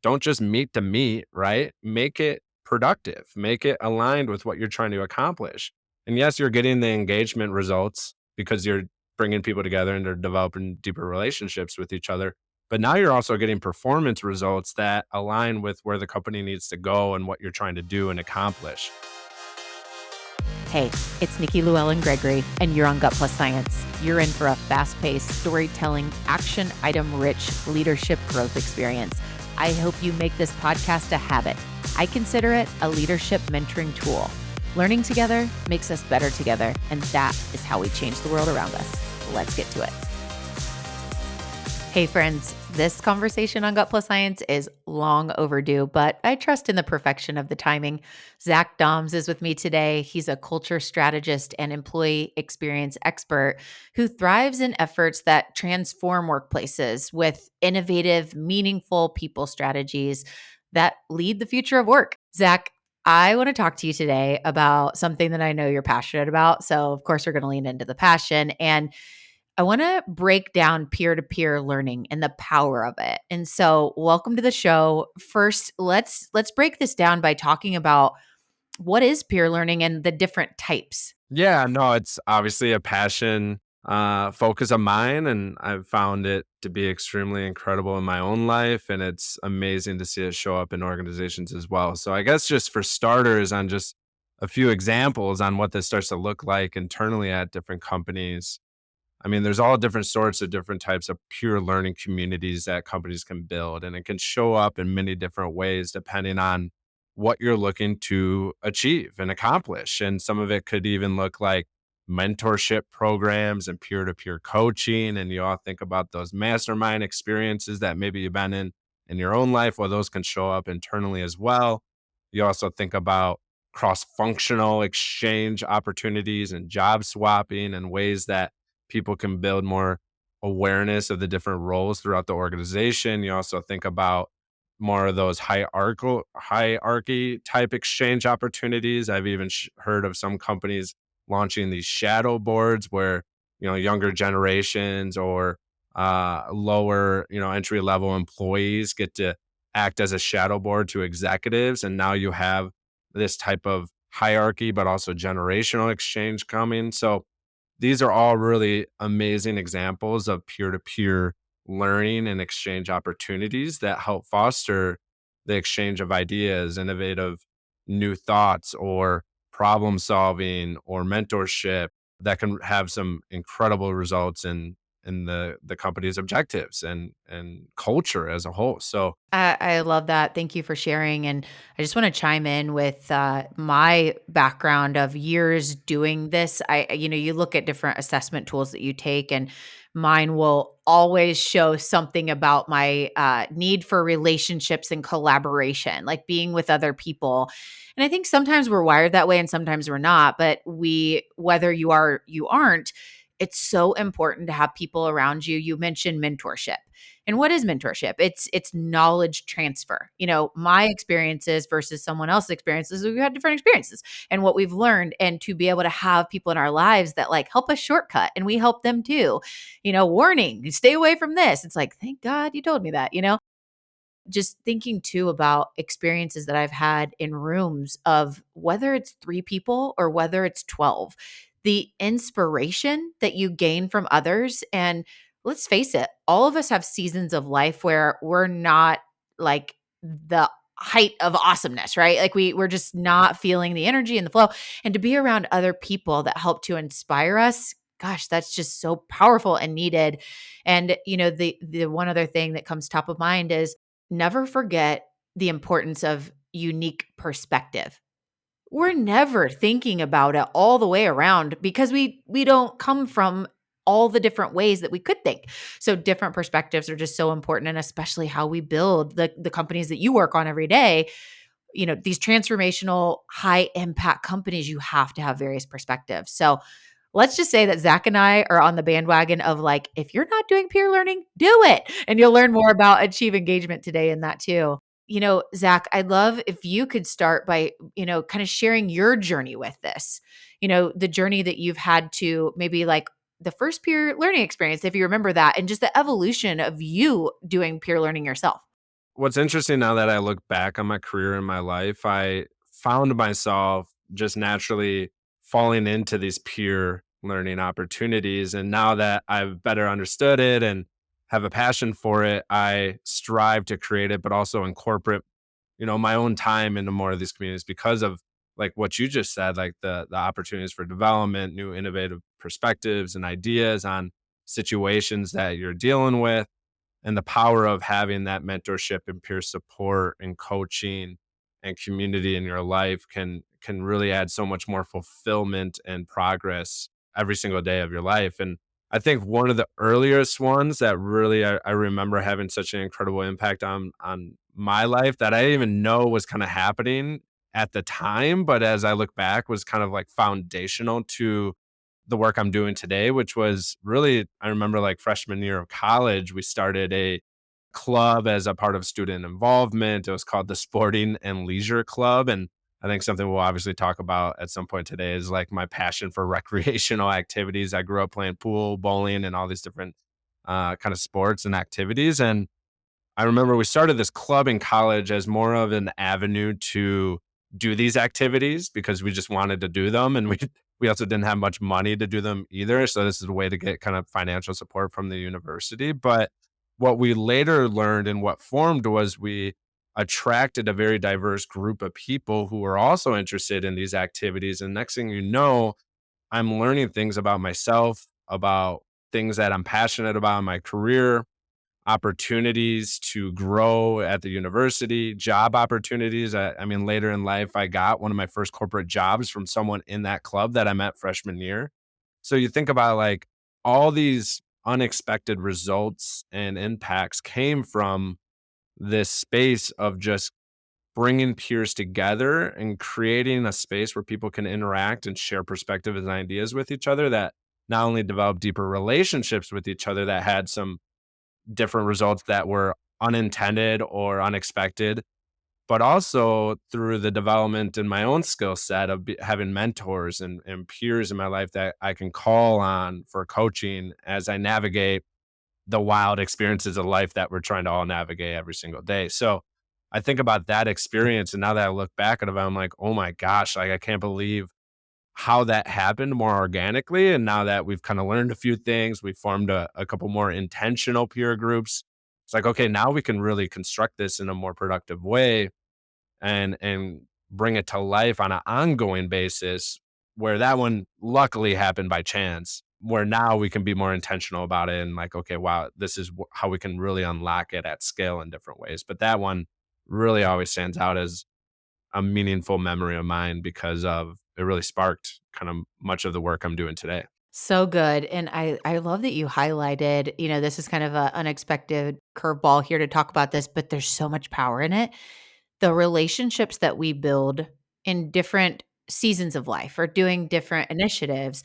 don't just meet to meet, right? Make it productive, make it aligned with what you're trying to accomplish. And yes, you're getting the engagement results because you're bringing people together and they're developing deeper relationships with each other. But now you're also getting performance results that align with where the company needs to go and what you're trying to do and accomplish. Hey, it's Nikki Lewallen Gregory, and you're on Gut Plus Science. You're in for a fast-paced, storytelling, action item-rich leadership growth experience. I hope you make this podcast a habit. I consider it a leadership mentoring tool. Learning together makes us better together, and that is how we change the world around us. Let's get to it. Hey friends, this conversation on Gut Plus Science is long overdue, but I trust in the perfection of the timing. Zech Dahms is with me today. He's a culture strategist and employee experience expert who thrives in efforts that transform workplaces with innovative, meaningful people strategies that lead the future of work. Zech, I want to talk to you today about something that I know you're passionate about. So, of course, we're going to lean into the passion. And I want to break down peer-to-peer learning and the power of it. And so, welcome to the show. First, let's break this down by talking about what is peer learning and the different types. Yeah, no, it's obviously a passion focus of mine, and I've found it to be extremely incredible in my own life, and it's amazing to see it show up in organizations as well. So I guess just for starters, on just a few examples on what this starts to look like internally at different companies. I mean, there's all different sorts of different types of pure learning communities that companies can build, and it can show up in many different ways depending on what you're looking to achieve and accomplish. And some of it could even look like mentorship programs and peer to peer coaching. And you all think about those mastermind experiences that maybe you've been in your own life. Well, those can show up internally as well. You also think about cross functional exchange opportunities and job swapping and ways that people can build more awareness of the different roles throughout the organization. You also think about more of those hierarchy type exchange opportunities. I've even heard of some companies launching these shadow boards where, younger generations or lower, entry level employees get to act as a shadow board to executives. And now you have this type of hierarchy, but also generational exchange coming. So these are all really amazing examples of peer to peer learning and exchange opportunities that help foster the exchange of ideas, innovative new thoughts, or problem solving or mentorship that can have some incredible results in the company's objectives and culture as a whole. So I love that. Thank you for sharing. And I just want to chime in with my background of years doing this. You look at different assessment tools that you take, and mine will always show something about my need for relationships and collaboration, like being with other people. And I think sometimes we're wired that way, and sometimes we're not. But whether you are, you aren't. It's so important to have people around you. You mentioned mentorship. And what is mentorship? It's knowledge transfer. My experiences versus someone else's experiences, we've had different experiences and what we've learned, and to be able to have people in our lives that like help us shortcut and we help them too. Warning, stay away from this. It's like, thank God you told me that. Just thinking too about experiences that I've had in rooms of whether it's 3 people or whether it's 12, the inspiration that you gain from others. And let's face it, all of us have seasons of life where we're not like the height of awesomeness, right? Like we're just not feeling the energy and the flow. And to be around other people that help to inspire us, gosh, that's just so powerful and needed. And the one other thing that comes top of mind is never forget the importance of unique perspective. We're never thinking about it all the way around because we don't come from all the different ways that we could think. So different perspectives are just so important, and especially how we build the companies that you work on every day. These transformational high impact companies, you have to have various perspectives. So let's just say that Zech and I are on the bandwagon of like, if you're not doing peer learning, do it. And you'll learn more about achieve engagement today in that too. Zech, I'd love if you could start by, kind of sharing your journey with this, the journey that you've had to maybe like the first peer learning experience, if you remember that, and just the evolution of you doing peer learning yourself. what's interesting now that I look back on my career and my life, I found myself just naturally falling into these peer learning opportunities. And now that I've better understood it and have a passion for it, I strive to create it, but also incorporate, my own time into more of these communities because of like what you just said, like the opportunities for development, new innovative perspectives and ideas on situations that you're dealing with, and the power of having that mentorship and peer support and coaching and community in your life can really add so much more fulfillment and progress every single day of your life. And I think one of the earliest ones that really I remember having such an incredible impact on my life that I didn't even know was kind of happening at the time, but as I look back was kind of like foundational to the work I'm doing today, which was really, I remember like freshman year of college, we started a club as a part of student involvement. It was called the Sporting and Leisure Club. And I think something we'll obviously talk about at some point today is like my passion for recreational activities. I grew up playing pool, bowling, and all these different kind of sports and activities. And I remember we started this club in college as more of an avenue to do these activities because we just wanted to do them, and we also didn't have much money to do them either. So this is a way to get kind of financial support from the university. But what we later learned and what formed was we attracted a very diverse group of people who were also interested in these activities. And next thing you know, I'm learning things about myself, about things that I'm passionate about in my career, opportunities to grow at the university, job opportunities. I mean, later in life, I got one of my first corporate jobs from someone in that club that I met freshman year. So you think about like all these unexpected results and impacts came from this space of just bringing peers together and creating a space where people can interact and share perspectives and ideas with each other that not only develop deeper relationships with each other that had some different results that were unintended or unexpected, but also through the development in my own skill set of having mentors and peers in my life that I can call on for coaching as I navigate the wild experiences of life that we're trying to all navigate every single day. So I think about that experience. And now that I look back at it, I'm like, oh my gosh, like I can't believe how that happened more organically. And now that we've kind of learned a few things, we formed a couple more intentional peer groups. It's like, okay, now we can really construct this in a more productive way and bring it to life on an ongoing basis where that one luckily happened by chance, where now we can be more intentional about it and like, okay, wow, this is how we can really unlock it at scale in different ways. But that one really always stands out as a meaningful memory of mine because of it really sparked kind of much of the work I'm doing today. So good, and I love that you highlighted, this is kind of a unexpected curveball here to talk about this, but there's so much power in it. The relationships that we build in different seasons of life or doing different initiatives,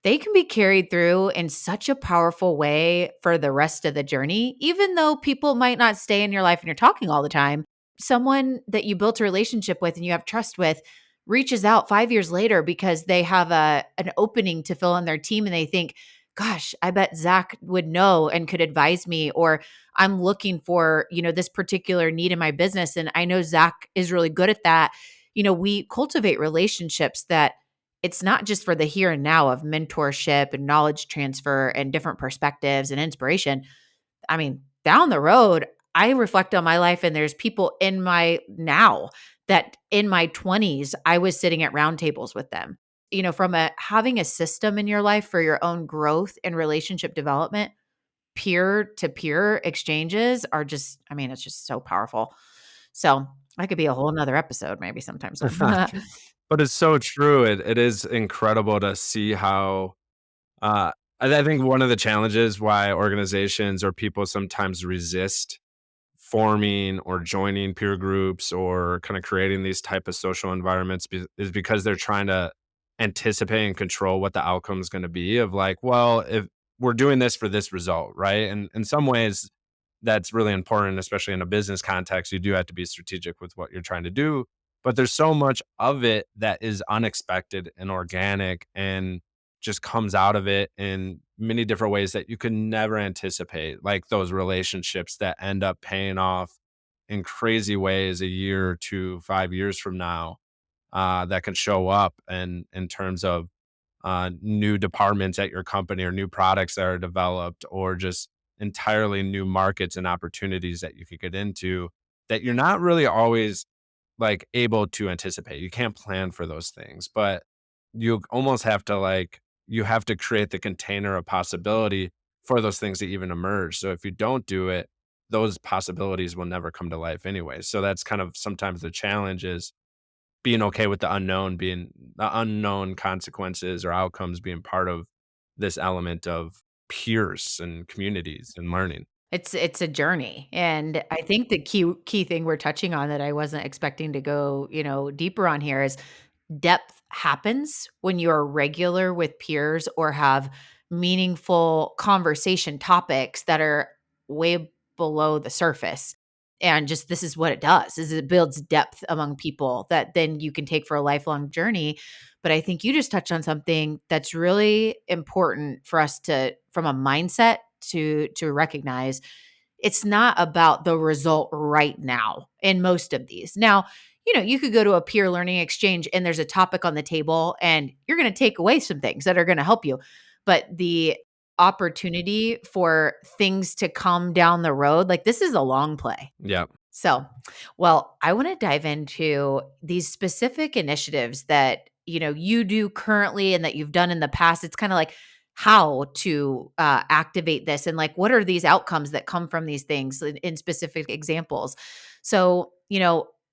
they can be carried through in such a powerful way for the rest of the journey, even though people might not stay in your life and you're talking all the time. Someone that you built a relationship with and you have trust with reaches out 5 years later because they have an opening to fill in their team and they think, "Gosh, I bet Zach would know and could advise me," or "I'm looking for, this particular need in my business and I know Zach is really good at that." We cultivate relationships that it's not just for the here and now of mentorship and knowledge transfer and different perspectives and inspiration. I mean, down the road, I reflect on my life and there's people in my now that in my 20s, I was sitting at round tables with them. From having a system in your life for your own growth and relationship development, peer to peer exchanges are just, I mean, it's just so powerful. So that could be a whole nother episode maybe sometime soon. But it's so true. It is incredible to see how uh, I think one of the challenges why organizations or people sometimes resist forming or joining peer groups or kind of creating these type of social environments is because they're trying to anticipate and control what the outcome is going to be of like, well, if we're doing this for this result, right? And in some ways that's really important, especially in a business context. You do have to be strategic with what you're trying to do, but there's so much of it that is unexpected and organic and just comes out of it in many different ways that you can never anticipate, like those relationships that end up paying off in crazy ways a year to 5 years from now, that can show up and in terms of new departments at your company or new products that are developed or just entirely new markets and opportunities that you could get into that you're not really always like able to anticipate. You can't plan for those things, but you almost have to you have to create the container of possibility for those things to even emerge. So if you don't do it, those possibilities will never come to life anyway. So that's kind of sometimes the challenge is being okay with the unknown, being the unknown consequences or outcomes being part of this element of peers and communities and learning. It's a journey, and I think the key thing we're touching on that I wasn't expecting to go, deeper on here is depth happens when you're regular with peers or have meaningful conversation topics that are way below the surface. And just this is what it does is it builds depth among people that then you can take for a lifelong journey. But I think you just touched on something that's really important for us to from a mindset to recognize it's not about the result right now in most of these. Now, you could go to a peer learning exchange and there's a topic on the table and you're going to take away some things that are going to help you. But the opportunity for things to come down the road, like this is a long play. Yeah. So, well, I want to dive into these specific initiatives that, you do currently and that you've done in the past. It's kind of like how to activate this and like what are these outcomes that come from these things in specific examples. So,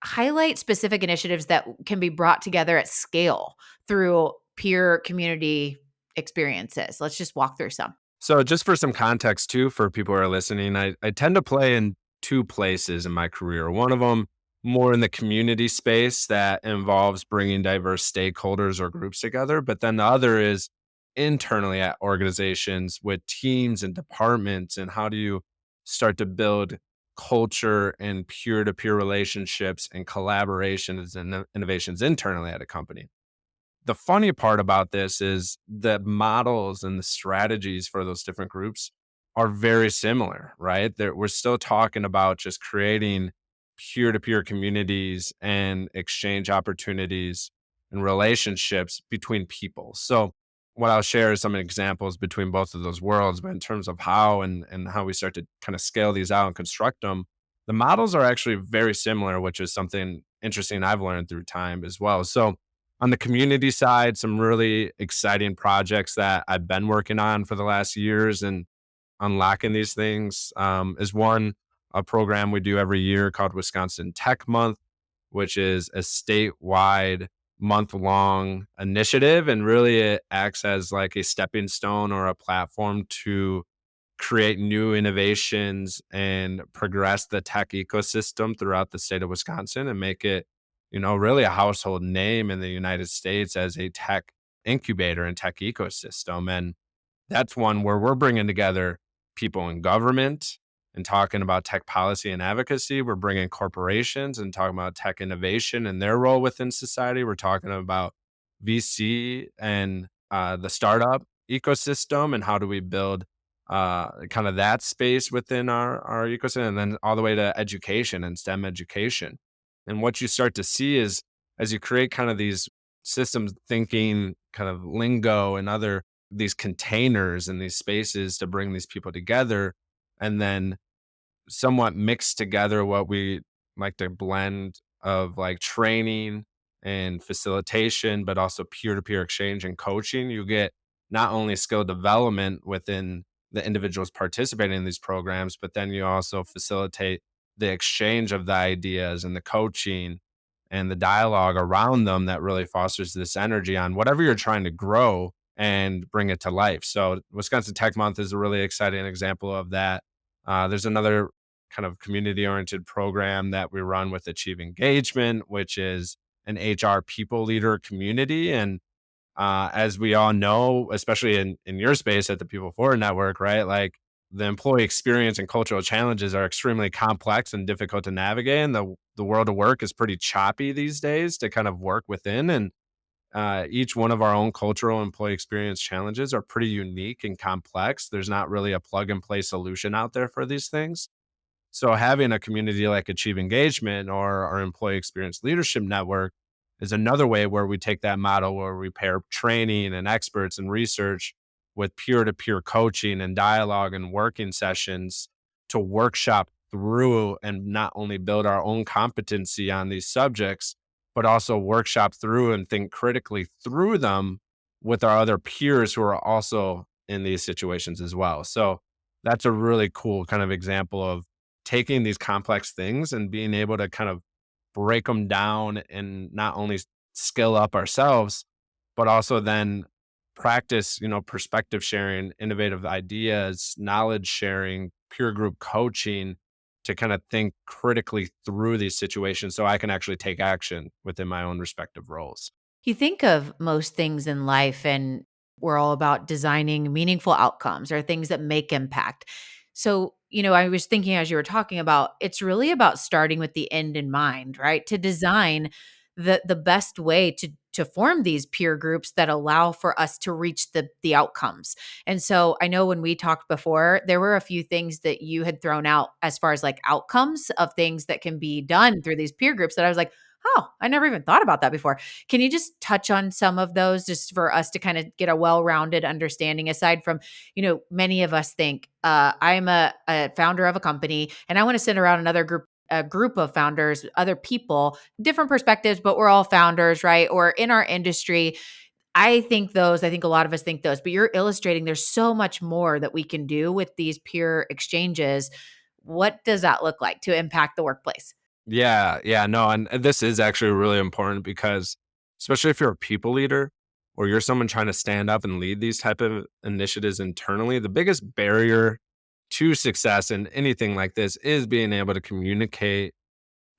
highlight specific initiatives that can be brought together at scale through peer community experiences. Let's just walk through some. So just for some context too, for people who are listening, I tend to play in two places in my career. One of them more in the community space that involves bringing diverse stakeholders or groups together. But then the other is internally at organizations with teams and departments. And how do you start to build culture and peer to peer relationships and collaborations and innovations internally at a company? The funny part about this is the models and the strategies for those different groups are very similar, right? We're still talking about just creating peer to peer communities and exchange opportunities and relationships between people. So, what I'll share is some examples between both of those worlds, but in terms of how and how we start to kind of scale these out and construct them, the models are actually very similar, which is something interesting I've learned through time as well. So, on the community side, some really exciting projects that I've been working on for the last years and unlocking these things is one, a program we do every year called Wisconsin Tech Month, which is a statewide month long initiative. And really it acts as like a stepping stone or a platform to create new innovations and progress the tech ecosystem throughout the state of Wisconsin and make it, really a household name in the United States as a tech incubator and tech ecosystem. And that's one where we're bringing together people in government and talking about tech policy and advocacy. We're bringing corporations and talking about tech innovation and their role within society. We're talking about VC and the startup ecosystem and how do we build kind of that space within our ecosystem, and then all the way to education and STEM education. And what you start to see is as you create kind of these systems thinking kind of lingo and other these containers and these spaces to bring these people together and then somewhat mix together what we like to blend of like training and facilitation, but also peer to peer exchange and coaching. You get not only skill development within the individuals participating in these programs, but then you also facilitate the exchange of the ideas and the coaching and the dialogue around them that really fosters this energy on whatever you're trying to grow and bring it to life. So, Wisconsin Tech Month is a really exciting example of that. There's another kind of community oriented program that we run with Achieve Engagement, which is an HR people leader community. And as we all know, especially in your space at the People Forward Network, right? Like the employee experience and cultural challenges are extremely complex and difficult to navigate. And the world of work is pretty choppy these days to kind of work within. And each one of our own cultural employee experience challenges are pretty unique and complex. There's not really a plug and play solution out there for these things. So having a community like Achieve Engagement or our Employee Experience Leadership Network is another way where we take that model where we pair training and experts and research with peer-to-peer coaching and dialogue and working sessions to workshop through and not only build our own competency on these subjects, but also workshop through and think critically through them with our other peers who are also in these situations as well. So that's a really cool kind of example of taking these complex things and being able to kind of break them down and not only skill up ourselves, but also then practice, perspective sharing, innovative ideas, knowledge sharing, peer group coaching to kind of think critically through these situations so I can actually take action within my own respective roles. You think of most things in life, and we're all about designing meaningful outcomes or things that make impact. So, I was thinking as you were talking about, it's really about starting with the end in mind, right? To design the best way to form these peer groups that allow for us to reach the outcomes. And so I know when we talked before, there were a few things that you had thrown out as far as like outcomes of things that can be done through these peer groups that I was like, oh, I never even thought about that before. Can you just touch on some of those just for us to kind of get a well-rounded understanding aside from, many of us think I'm a founder of a company and I want to send around another group a group of founders, other people, different perspectives, but we're all founders, right? Or in our industry. I think a lot of us think those, but you're illustrating there's so much more that we can do with these peer exchanges. What does that look like to impact the workplace? Yeah, yeah, no, and this is actually really important because especially if you're a people leader or you're someone trying to stand up and lead these type of initiatives internally, the biggest barrier to success in anything like this is being able to communicate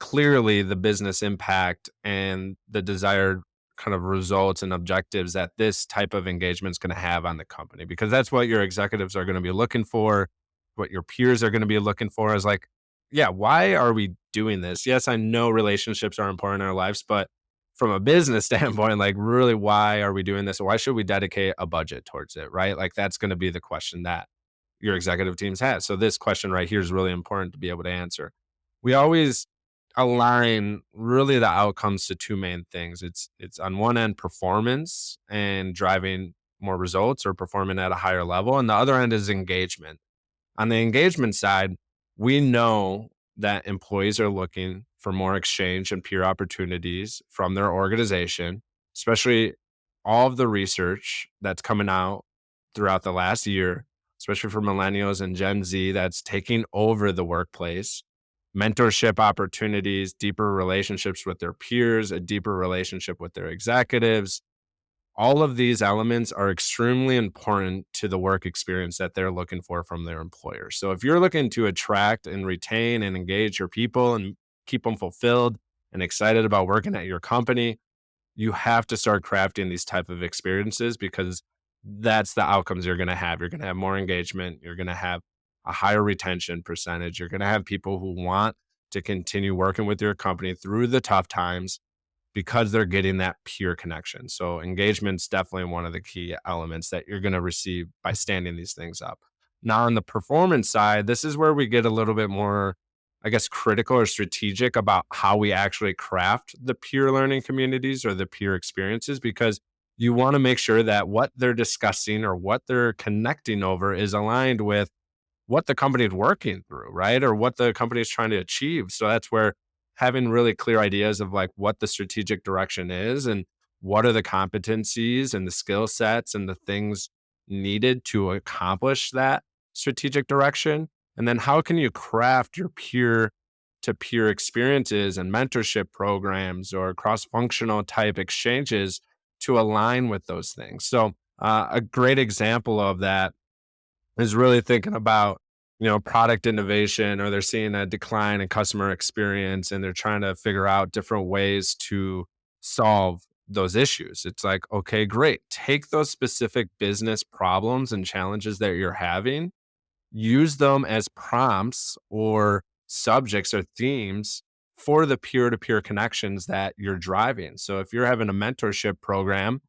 clearly the business impact and the desired kind of results and objectives that this type of engagement is going to have on the company because that's what your executives are going to be looking for, what your peers are going to be looking for is like, yeah, why are we doing this? Yes, I know relationships are important in our lives, but from a business standpoint, like really, why are we doing this? Why should we dedicate a budget towards it? Right? Like that's going to be the question that your executive teams has. So this question right here is really important to be able to answer. We always align really the outcomes to two main things. It's on one end performance and driving more results or performing at a higher level, and the other end is engagement. On the engagement side, we know that employees are looking for more exchange and peer opportunities from their organization, especially all of the research that's coming out throughout the last year, especially for millennials and Gen Z that's taking over the workplace. Mentorship opportunities, deeper relationships with their peers, a deeper relationship with their executives, all of these elements are extremely important to the work experience that they're looking for from their employer. So if you're looking to attract and retain and engage your people and keep them fulfilled and excited about working at your company, you have to start crafting these type of experiences because that's the outcomes you're going to have. You're going to have more engagement, you're going to have a higher retention percentage, you're going to have people who want to continue working with your company through the tough times because they're getting that peer connection. So engagement's definitely one of the key elements that you're going to receive by standing these things up. Now, on the performance side, this is where we get a little bit more, I guess, critical or strategic about how we actually craft the peer learning communities or the peer experiences, because you want to make sure that what they're discussing or what they're connecting over is aligned with what the company is working through, right? Or what the company is trying to achieve. So that's where having really clear ideas of like what the strategic direction is and what are the competencies and the skill sets and the things needed to accomplish that strategic direction. And then how can you craft your peer to peer experiences and mentorship programs or cross functional type exchanges to align with those things. So, a great example of that is really thinking about, product innovation, or they're seeing a decline in customer experience and they're trying to figure out different ways to solve those issues. It's like, okay, great. Take those specific business problems and challenges that you're having, use them as prompts or subjects or themes for the peer to peer connections that you're driving. So if you're having a mentorship program,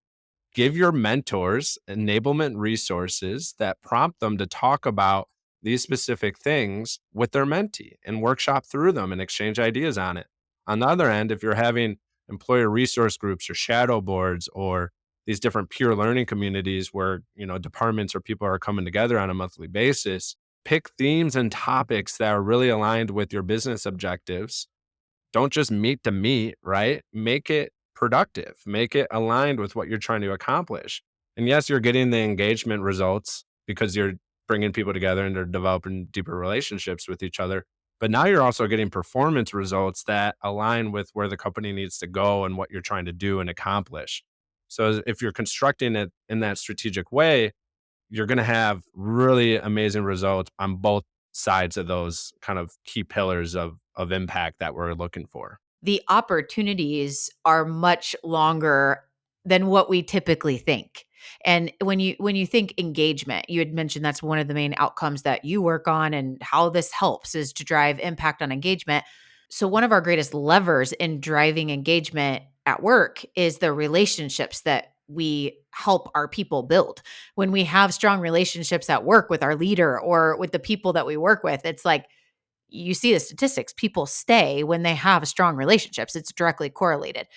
give your mentors enablement resources that prompt them to talk about these specific things with their mentee and workshop through them and exchange ideas on it. On the other end, if you're having employer resource groups or shadow boards or these different peer learning communities where, departments or people are coming together on a monthly basis, pick themes and topics that are really aligned with your business objectives. Don't just meet to meet, right? Make it productive, make it aligned with what you're trying to accomplish. And yes, you're getting the engagement results because you're bringing people together and they're developing deeper relationships with each other. But now you're also getting performance results that align with where the company needs to go and what you're trying to do and accomplish. So if you're constructing it in that strategic way, you're going to have really amazing results on both sides of those kind of key pillars of impact that we're looking for. The opportunities are much longer than what we typically think. And when you think engagement, you had mentioned that's one of the main outcomes that you work on, and how this helps is to drive impact on engagement. So one of our greatest levers in driving engagement at work is the relationships that we help our people build. When we have strong relationships at work with our leader or with the people that we work with, it's like, you see the statistics, people stay when they have strong relationships. It's directly correlated.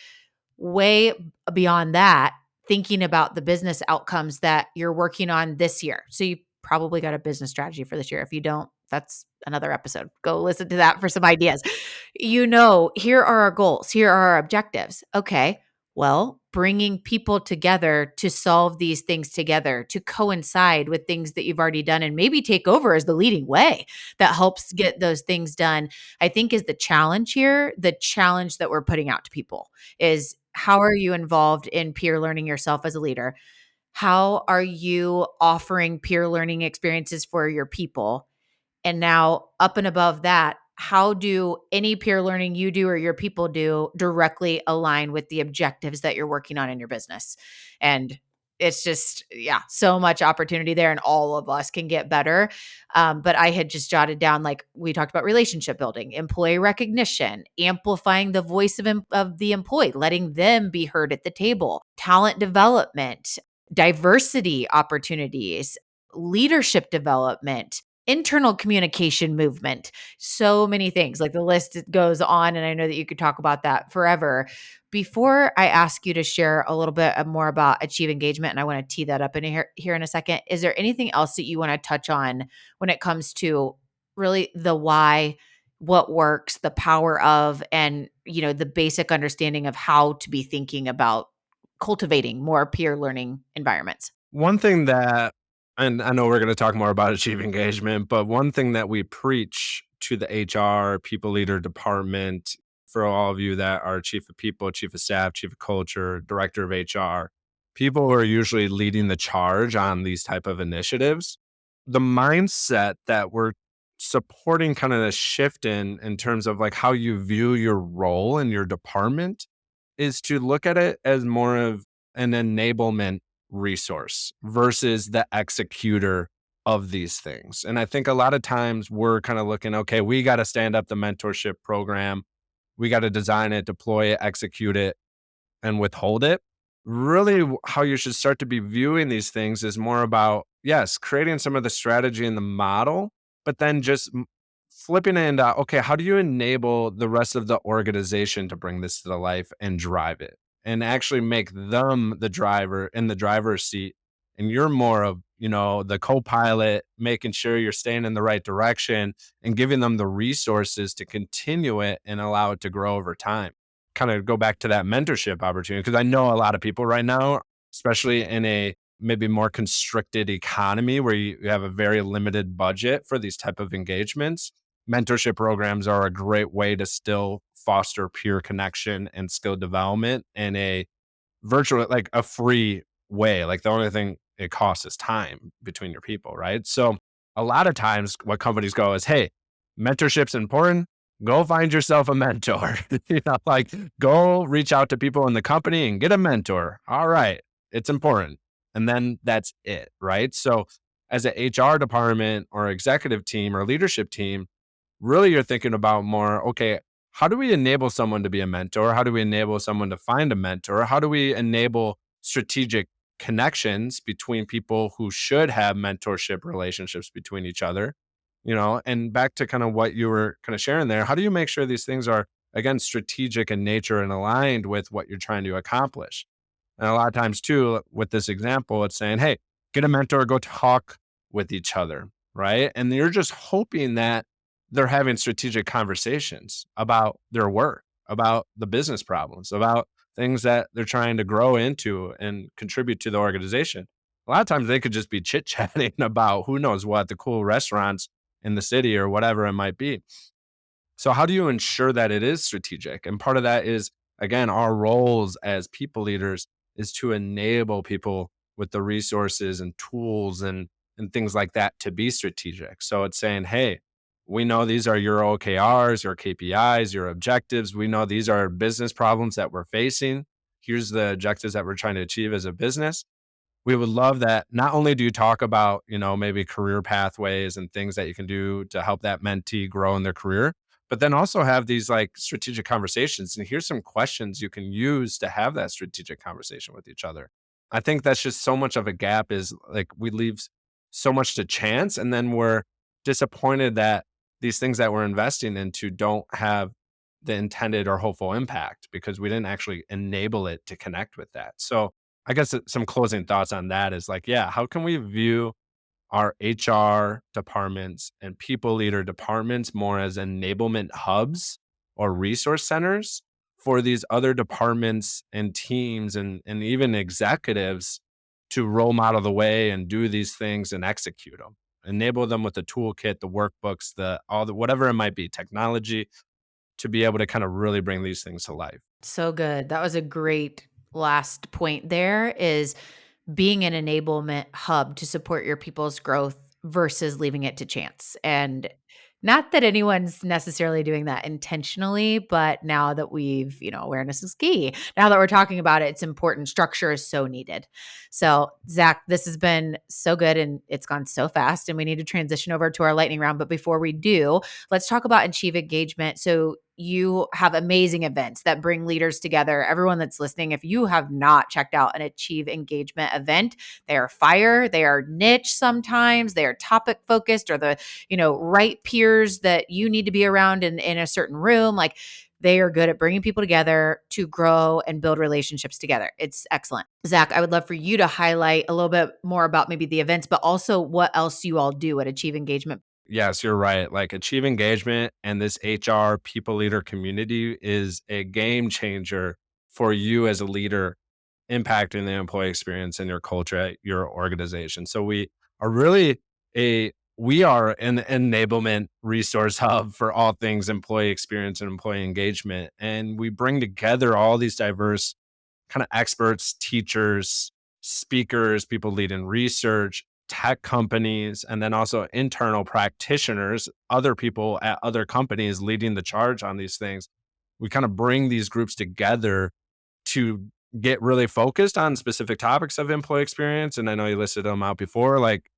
Way beyond that, thinking about the business outcomes that you're working on this year. So you probably got a business strategy for this year. If you don't, that's another episode. Go listen to that for some ideas. Here are our goals, here are our objectives. Okay. Well, bringing people together to solve these things together, to coincide with things that you've already done and maybe take over as the leading way that helps get those things done, I think is the challenge here. The challenge that we're putting out to people is, how are you involved in peer learning yourself as a leader? How are you offering peer learning experiences for your people? And now, up and above that, how do any peer learning you do or your people do directly align with the objectives that you're working on in your business? And it's just, yeah, so much opportunity there, and all of us can get better. But I had just jotted down, like we talked about, relationship building, employee recognition, amplifying the voice of the employee, letting them be heard at the table, talent development, diversity opportunities, leadership development, internal communication movement, so many things. Like, the list goes on, and I know that you could talk about that forever. Before I ask you to share a little bit more about Achieve Engagement, and I want to tee that up in here in a second, is there anything else that you want to touch on when it comes to really the why, what works, the power of, and the basic understanding of how to be thinking about cultivating more peer learning environments? One thing that, and I know we're going to talk more about achieve engagement, but one thing that we preach to the HR, people leader department, for all of you that are chief of people, chief of staff, chief of culture, director of HR, people who are usually leading the charge on these type of initiatives, the mindset that we're supporting kind of the shift in terms of like how you view your role in your department is to look at it as more of an enablement resource versus the executor of these things. And I think a lot of times we're kind of looking, okay, we got to stand up the mentorship program. We got to design it, deploy it, execute it, and withhold it. Really, how you should start to be viewing these things is more about, yes, creating some of the strategy and the model, but then just flipping it into, okay, how do you enable the rest of the organization to bring this to the life and drive it and actually make them the driver in the driver's seat? And you're more of, the co-pilot, making sure you're staying in the right direction and giving them the resources to continue it and allow it to grow over time. Kind of go back to that mentorship opportunity, because I know a lot of people right now, especially in a maybe more constricted economy where you have a very limited budget for these type of engagements, mentorship programs are a great way to still foster peer connection and skill development in a virtual, like a free way. Like, the only thing it costs is time between your people, right? So a lot of times what companies go is, hey, mentorship's important. Go find yourself a mentor. Like, go reach out to people in the company and get a mentor. All right, it's important. And then that's it, right? So as an HR department or executive team or leadership team, really you're thinking about more, okay, how do we enable someone to be a mentor? How do we enable someone to find a mentor? How do we enable strategic connections between people who should have mentorship relationships between each other? And back to kind of what you were kind of sharing there, how do you make sure these things are, again, strategic in nature and aligned with what you're trying to accomplish? And a lot of times too, with this example, it's saying, hey, get a mentor, go talk with each other, right? And you're just hoping that they're having strategic conversations about their work, about the business problems, about things that they're trying to grow into and contribute to the organization. A lot of times they could just be chit chatting about who knows what, the cool restaurants in the city or whatever it might be. So how do you ensure that it is strategic? And part of that is, again, our roles as people leaders is to enable people with the resources and tools and things like that to be strategic. So it's saying, hey, we know these are your OKRs, your KPIs, your objectives. We know these are business problems that we're facing. Here's the objectives that we're trying to achieve as a business. We would love that. Not only do you talk about, maybe career pathways and things that you can do to help that mentee grow in their career, but then also have these like strategic conversations. And here's some questions you can use to have that strategic conversation with each other. I think that's just so much of a gap is like we leave so much to chance. And then we're disappointed that these things that we're investing into don't have the intended or hopeful impact because we didn't actually enable it to connect with that. So, I guess some closing thoughts on that is like, yeah, how can we view our HR departments and people leader departments more as enablement hubs or resource centers for these other departments and teams and even executives to roll them out of the way and do these things and execute them. Enable them with the toolkit, the workbooks, the all the whatever it might be, technology to be able to kind of really bring these things to life. So good. That was a great last point there is being an enablement hub to support your people's growth versus leaving it to chance. And not that anyone's necessarily doing that intentionally, but now that awareness is key. Now that we're talking about it, it's important. Structure is so needed. So, Zach, this has been so good and it's gone so fast, and we need to transition over to our lightning round. But before we do, let's talk about achieve engagement. So, you have amazing events that bring leaders together. Everyone that's listening, if you have not checked out an achieve engagement event, they are fire, they are niche sometimes, they are topic focused or the, right peers that you need to be around in a certain room. Like they are good at bringing people together to grow and build relationships together. It's excellent. Zach, I would love for you to highlight a little bit more about maybe the events, but also what else you all do at Achieve Engagement. Yes, you're right. Like achieve engagement and this HR people leader community is a game changer for you as a leader impacting the employee experience and your culture at your organization. So are really we are an enablement resource hub for all things employee experience and employee engagement. And we bring together all these diverse kind of experts, teachers, speakers, people leading research, tech companies, and then also internal practitioners, other people at other companies leading the charge on these things. We kind of bring these groups together to get really focused on specific topics of employee experience. And I know you listed them out before, like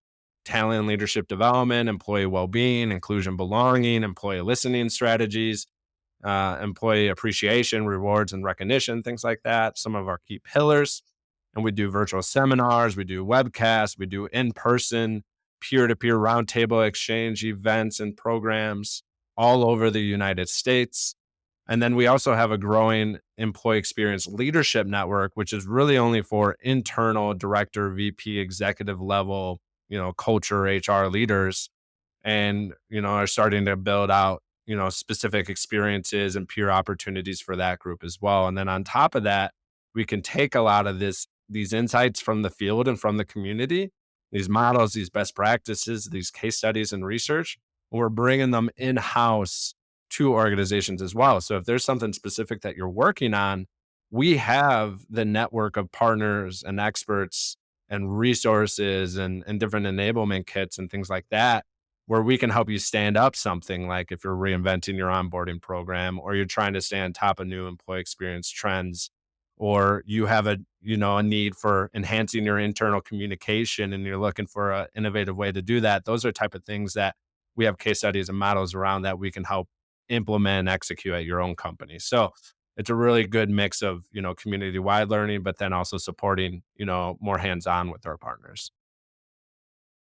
talent and leadership development, employee well-being, inclusion, belonging, employee listening strategies, employee appreciation, rewards, and recognition, things like that. Some of our key pillars. And we do virtual seminars, we do webcasts, we do in person, peer to peer roundtable exchange events and programs all over the United States. And then we also have a growing employee experience leadership network, which is really only for internal director, VP, executive level, culture, HR leaders and are starting to build out specific experiences and peer opportunities for that group as well. And then on top of that, we can take a lot of these insights from the field and from the community, these models, these best practices, these case studies and research, and we're bringing them in house to organizations as well. So if there's something specific that you're working on, we have the network of partners and experts and resources and different enablement kits and things like that where we can help you stand up something like if you're reinventing your onboarding program or you're trying to stay on top of new employee experience trends or you have a need for enhancing your internal communication and you're looking for an innovative way to do that. Those are type of things that we have case studies and models around that we can help implement and execute at your own company. So it's a really good mix of community wide learning but then also supporting more hands on with our partners.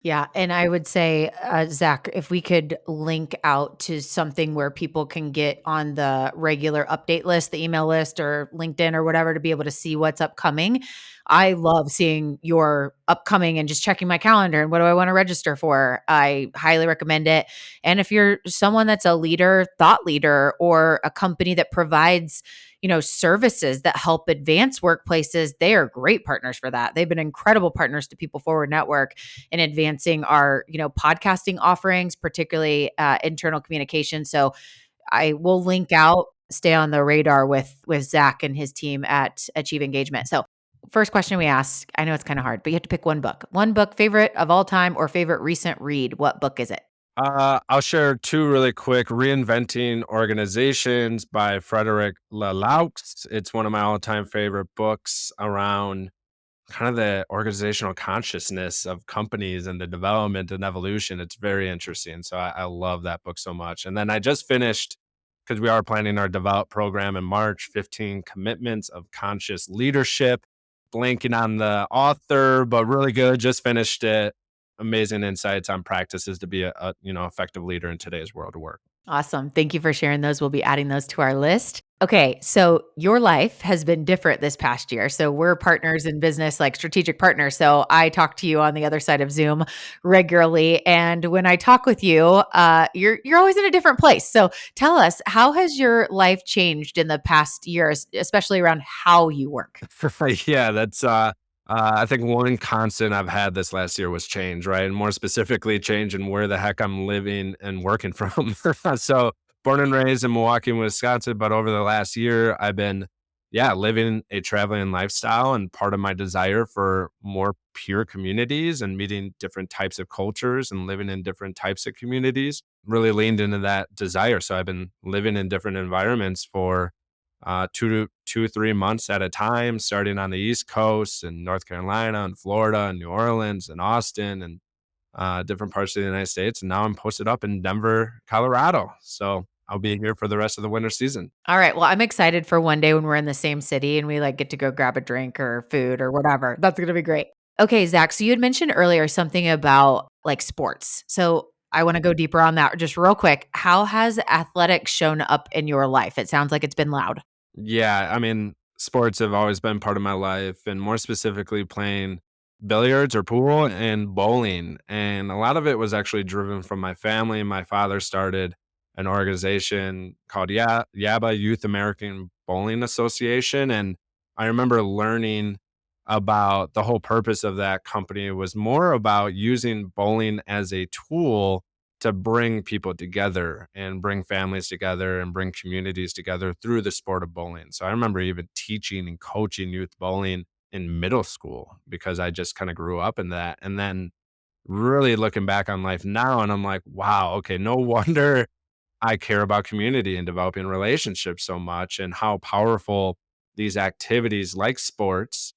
Yeah, and I would say, Zach, if we could link out to something where people can get on the regular update list, the email list or LinkedIn or whatever to be able to see what's upcoming. I love seeing your upcoming and just checking my calendar and what do I want to register for. I highly recommend it. And if you're someone that's a leader, thought leader, or a company that provides, services that help advance workplaces, they are great partners for that. They've been incredible partners to People Forward Network in advancing our, podcasting offerings, particularly internal communication. So I will link out, stay on the radar with Zach and his team at Achieve Engagement. So first question we ask, I know it's kind of hard, but you have to pick one book. One book, favorite of all time or favorite recent read. What book is it? I'll share two really quick. Reinventing Organizations by Frederick Laloux. It's one of my all-time favorite books around kind of the organizational consciousness of companies and the development and evolution. It's very interesting. So I love that book so much. And then I just finished, because we are planning our develop program in March, 15 Commitments of Conscious Leadership. Blanking on the author, but really good. Just finished it. Amazing insights on practices to be a effective leader in today's world of work. Awesome. Thank you for sharing those. We'll be adding those to our list. Okay, so your life has been different this past year. So we're partners in business, like strategic partners. So I talk to you on the other side of Zoom regularly, and when I talk with you, you're always in a different place. So tell us, how has your life changed in the past year, especially around how you work? Yeah, that's I think one constant I've had this last year was change, right? And more specifically, change in where the heck I'm living and working from. So born and raised in Milwaukee, Wisconsin, but over the last year, I've been, yeah, living a traveling lifestyle. And part of my desire for more pure communities and meeting different types of cultures and living in different types of communities really leaned into that desire. So I've been living in different environments for 2 to 3 months at a time, starting on the East Coast and North Carolina and Florida and New Orleans and Austin and different parts of the United States. And now I'm posted up in Denver, Colorado. So I'll be here for the rest of the winter season. All right. Well, I'm excited for one day when we're in the same city and we like get to go grab a drink or food or whatever. That's going to be great. Okay, Zach. So you had mentioned earlier something about like sports. So I want to go deeper on that just real quick. How has athletics shown up in your life? It sounds like it's been loud. Yeah, I mean, sports have always been part of my life, and more specifically, playing billiards or pool and bowling. And a lot of it was actually driven from my family. My father started an organization called YABA, Youth American Bowling Association. And I remember learning about the whole purpose of that company was more about using bowling as a tool to bring people together and bring families together and bring communities together through the sport of bowling. So I remember even teaching and coaching youth bowling in middle school because I just kind of grew up in that. And then really looking back on life now, and I'm like, wow, okay, no wonder I care about community and developing relationships so much and how powerful these activities like sports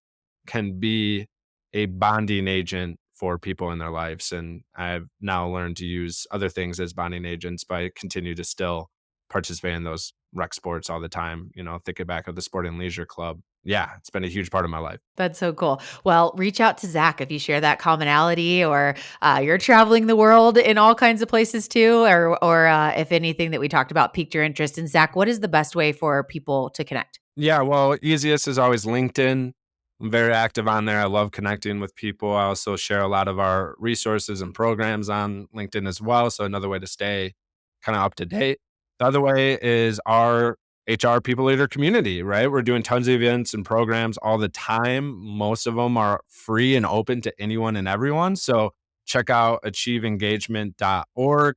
can be a bonding agent for people in their lives. And I've now learned to use other things as bonding agents, but I continue to still participate in those rec sports all the time. Thinking back of the Sport and Leisure Club. Yeah, it's been a huge part of my life. That's so cool. Well, reach out to Zach if you share that commonality, or you're traveling the world in all kinds of places too, or if anything that we talked about piqued your interest. And Zach, what is the best way for people to connect? Yeah, well, easiest is always LinkedIn. I'm very active on there. I love connecting with people. I also share a lot of our resources and programs on LinkedIn as well. So another way to stay kind of up to date. The other way is our HR people leader community, right? We're doing tons of events and programs all the time. Most of them are free and open to anyone and everyone. So check out achieveengagement.org.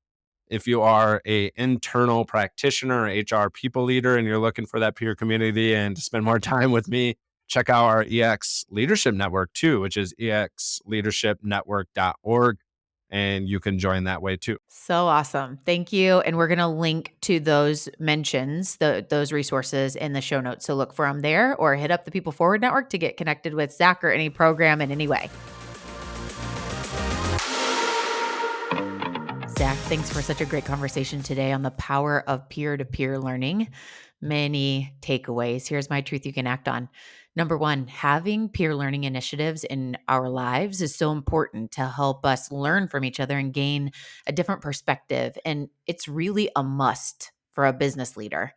If you are a internal practitioner or HR people leader and you're looking for that peer community and to spend more time with me, check out our EX Leadership Network too, which is exleadershipnetwork.org. And you can join that way too. So awesome. Thank you. And we're going to link to those mentions, those resources in the show notes. So look for them there or hit up the People Forward Network to get connected with Zach or any program in any way. Zach, thanks for such a great conversation today on the power of peer-to-peer learning. Many takeaways. Here's my truth you can act on. Number one, having peer learning initiatives in our lives is so important to help us learn from each other and gain a different perspective. And it's really a must for a business leader.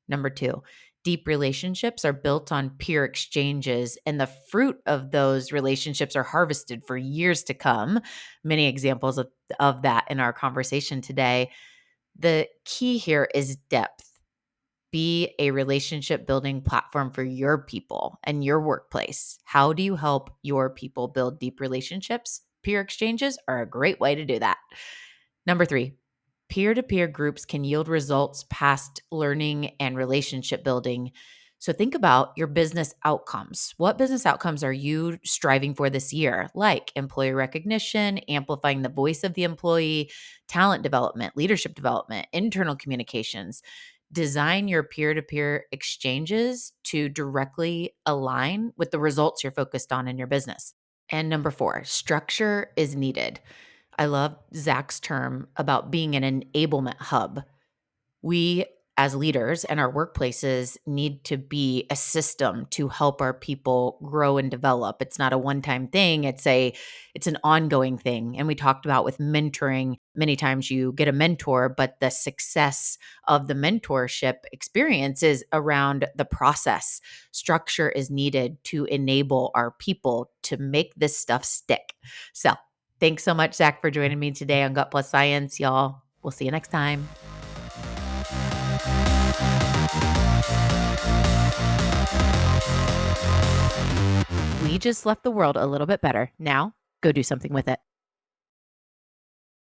Number two, deep relationships are built on peer exchanges, and the fruit of those relationships are harvested for years to come. Many examples of that in our conversation today. The key here is depth. Be a relationship building platform for your people and your workplace. How do you help your people build deep relationships? Peer exchanges are a great way to do that. Number three, peer to peer groups can yield results past learning and relationship building. So think about your business outcomes. What business outcomes are you striving for this year? Like employee recognition, amplifying the voice of the employee, talent development, leadership development, internal communications. Design your peer to peer exchanges to directly align with the results you're focused on in your business. And number four, structure is needed. I love Zach's term about being an enablement hub. We, as leaders and our workplaces, need to be a system to help our people grow and develop. It's not a one-time thing, it's an ongoing thing. And we talked about with mentoring, many times you get a mentor, but the success of the mentorship experience is around the process. Structure is needed to enable our people to make this stuff stick. So, thanks so much, Zach, for joining me today on Gut Plus Science, y'all. We'll see you next time. We just left the world a little bit better. Now, go do something with it.